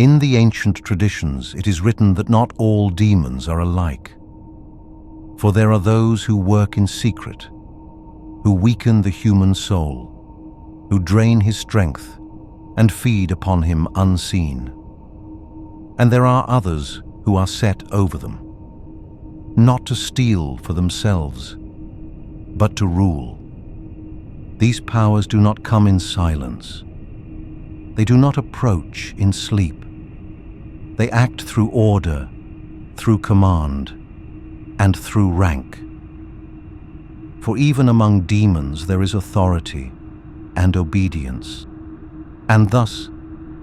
In the ancient traditions, it is written that not all demons are alike. For there are those who work in secret, who weaken the human soul, who drain his strength and feed upon him unseen. And there are others who are set over them, not to steal for themselves, but to rule. These powers do not come in silence. They do not approach in sleep. They act through order, through command, and through rank. For even among demons there is authority and obedience. And thus,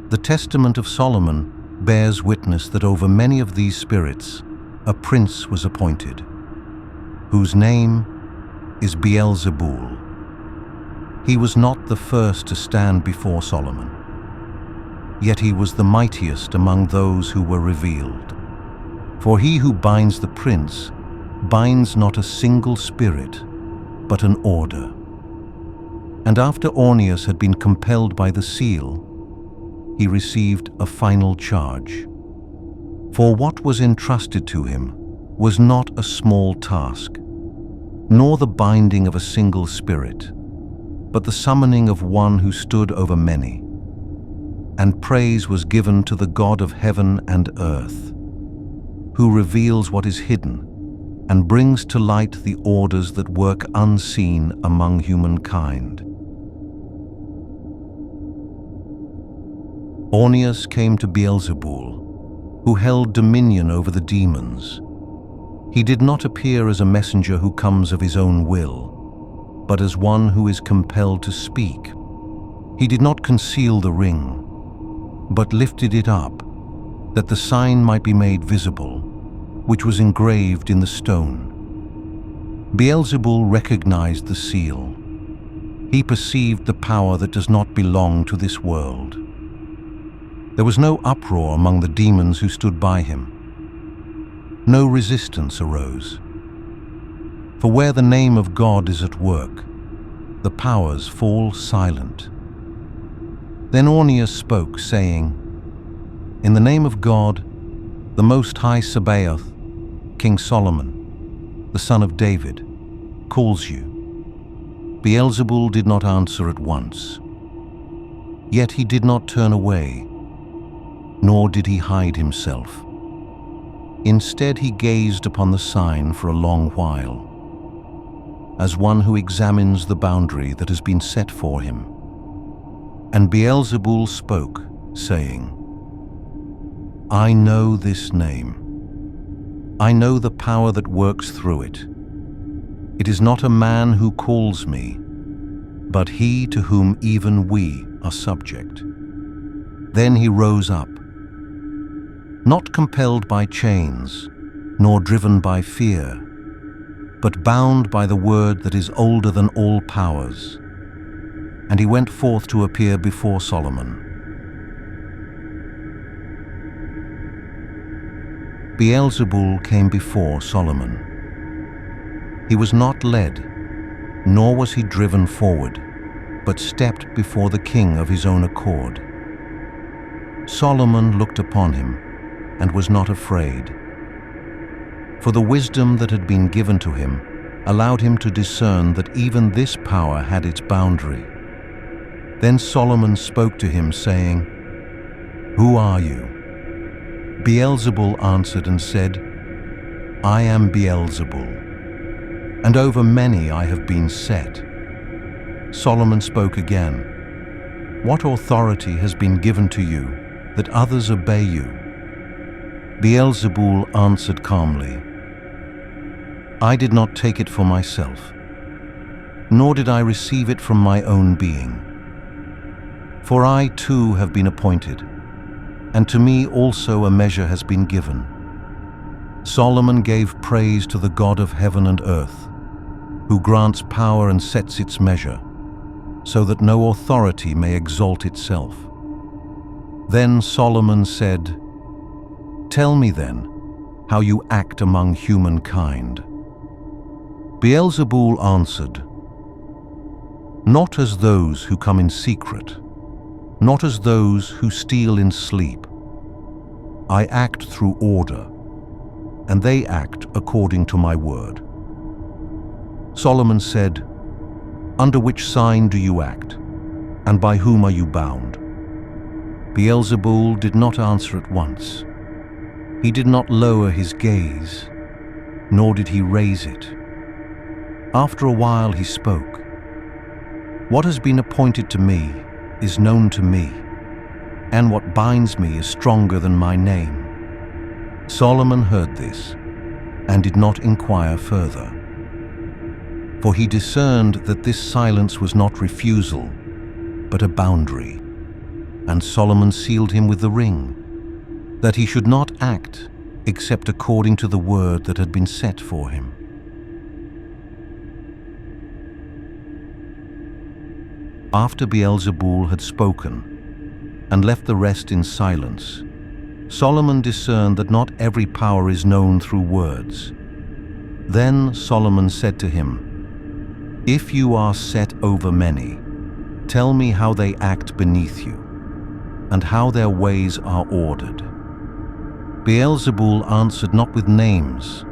the Testament of Solomon bears witness that over many of these spirits a prince was appointed, whose name is Beelzeboul. He was not the first to stand before Solomon, yet he was the mightiest among those who were revealed. For he who binds the prince binds not a single spirit, but an order. And after Ornias had been compelled by the seal, he received a final charge. For what was entrusted to him was not a small task, nor the binding of a single spirit, but the summoning of one who stood over many. And praise was given to the God of heaven and earth, who reveals what is hidden and brings to light the orders that work unseen among humankind. Ornias came to Beelzeboul, who held dominion over the demons. He did not appear as a messenger who comes of his own will, but as one who is compelled to speak. He did not conceal the ring, but lifted it up, that the sign might be made visible, which was engraved in the stone. Beelzeboul recognized the seal. He perceived the power that does not belong to this world. There was no uproar among the demons who stood by him. No resistance arose. For where the name of God is at work, the powers fall silent. Then Ornias spoke, saying, "In the name of God, the Most High Sabaoth, King Solomon, the son of David, calls you." Beelzeboul did not answer at once. Yet he did not turn away, nor did he hide himself. Instead, he gazed upon the sign for a long while, as one who examines the boundary that has been set for him. And Beelzeboul spoke, saying, "I know this name. I know the power that works through it. It is not a man who calls me, but he to whom even we are subject." Then he rose up, not compelled by chains, nor driven by fear, but bound by the word that is older than all powers. And he went forth to appear before Solomon. Beelzeboul came before Solomon. He was not led, nor was he driven forward, but stepped before the king of his own accord. Solomon looked upon him and was not afraid, for the wisdom that had been given to him allowed him to discern that even this power had its boundary. Then Solomon spoke to him, saying, "Who are you?" Beelzeboul answered and said, "I am Beelzeboul, and over many I have been set." Solomon spoke again, "What authority has been given to you that others obey you?" Beelzeboul answered calmly, "I did not take it for myself, nor did I receive it from my own being. For I too have been appointed, and to me also a measure has been given." Solomon gave praise to the God of heaven and earth, who grants power and sets its measure, so that no authority may exalt itself. Then Solomon said, "Tell me then how you act among humankind." Beelzeboul answered, "Not as those who come in secret, not as those who steal in sleep, I act through order, and they act according to my word." Solomon said, "Under which sign do you act, and by whom are you bound?" Beelzeboul did not answer at once. He did not lower his gaze, nor did he raise it. After a while he spoke. "What has been appointed to me is known to me, and what binds me is stronger than my name." Solomon heard this and did not inquire further, for he discerned that this silence was not refusal, but a boundary. And Solomon sealed him with the ring, that he should not act except according to the word that had been set for him. After Beelzeboul had spoken and left the rest in silence, Solomon discerned that not every power is known through words. Then Solomon said to him, "If you are set over many, tell me how they act beneath you, and how their ways are ordered." Beelzeboul answered not with names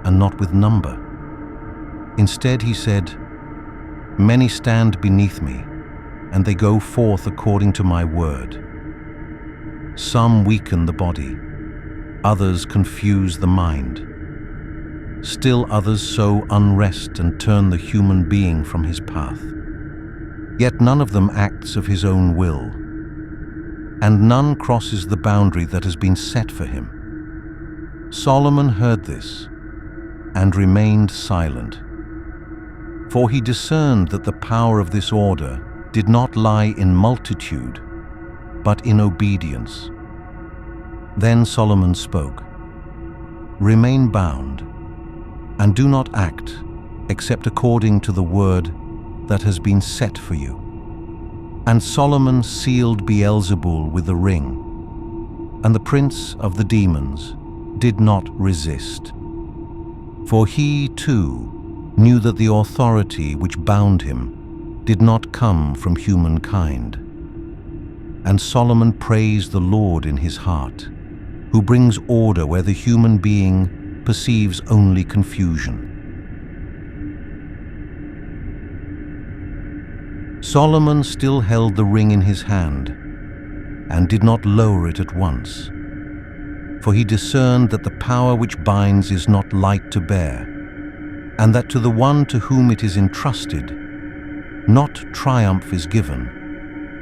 and not with number. Instead he said, "Many stand beneath me, and they go forth according to my word. Some weaken the body, others confuse the mind. Still others sow unrest and turn the human being from his path. Yet none of them acts of his own will, and none crosses the boundary that has been set for him." Solomon heard this and remained silent, for he discerned that the power of this order did not lie in multitude, but in obedience. Then Solomon spoke, "Remain bound, and do not act except according to the word that has been set for you." And Solomon sealed Beelzeboul with the ring, and the prince of the demons did not resist. For he, too, knew that the authority which bound him did not come from humankind. And Solomon praised the Lord in his heart, who brings order where the human being perceives only confusion. Solomon still held the ring in his hand and did not lower it at once, for he discerned that the power which binds is not light to bear, and that to the one to whom it is entrusted, not triumph is given,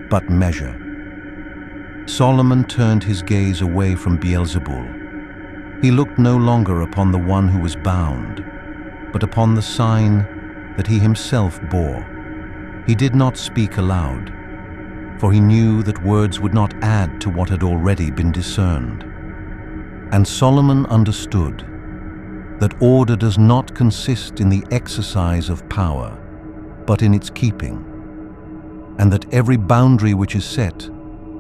but measure. Solomon turned his gaze away from Beelzeboul. He looked no longer upon the one who was bound, but upon the sign that he himself bore. He did not speak aloud, for he knew that words would not add to what had already been discerned. And Solomon understood that order does not consist in the exercise of power, but in its keeping, and that every boundary which is set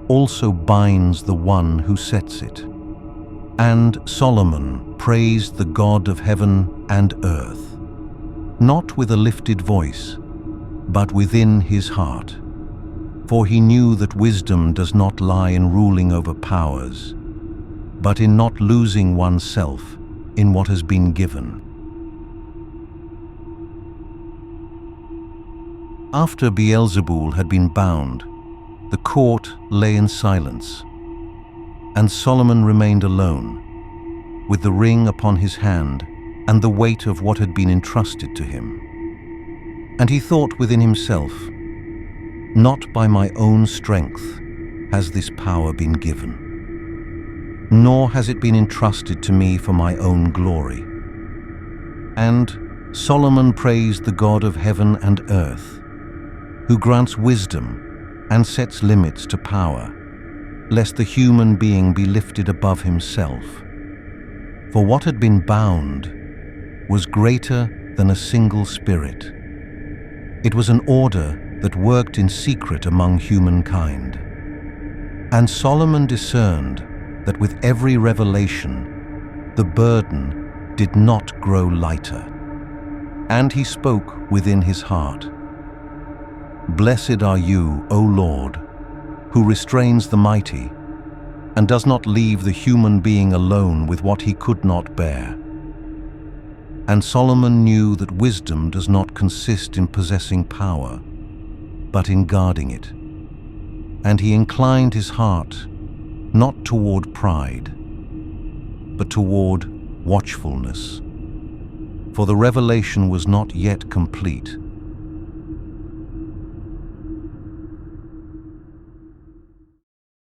also binds the one who sets it. And Solomon praised the God of heaven and earth, not with a lifted voice, but within his heart, for he knew that wisdom does not lie in ruling over powers, but in not losing oneself in what has been given. After Beelzeboul had been bound, the court lay in silence, and Solomon remained alone, with the ring upon his hand and the weight of what had been entrusted to him. And he thought within himself, "Not by my own strength has this power been given, nor has it been entrusted to me for my own glory." And Solomon praised the God of heaven and earth, who grants wisdom and sets limits to power, lest the human being be lifted above himself. For what had been bound was greater than a single spirit. It was an order that worked in secret among humankind. And Solomon discerned that with every revelation, the burden did not grow lighter. And he spoke within his heart, "Blessed are you, O Lord, who restrains the mighty, and does not leave the human being alone with what he could not bear. And Solomon knew that wisdom does not consist in possessing power, but in guarding it. And he inclined his heart not toward pride, but toward watchfulness. For the revelation was not yet complete,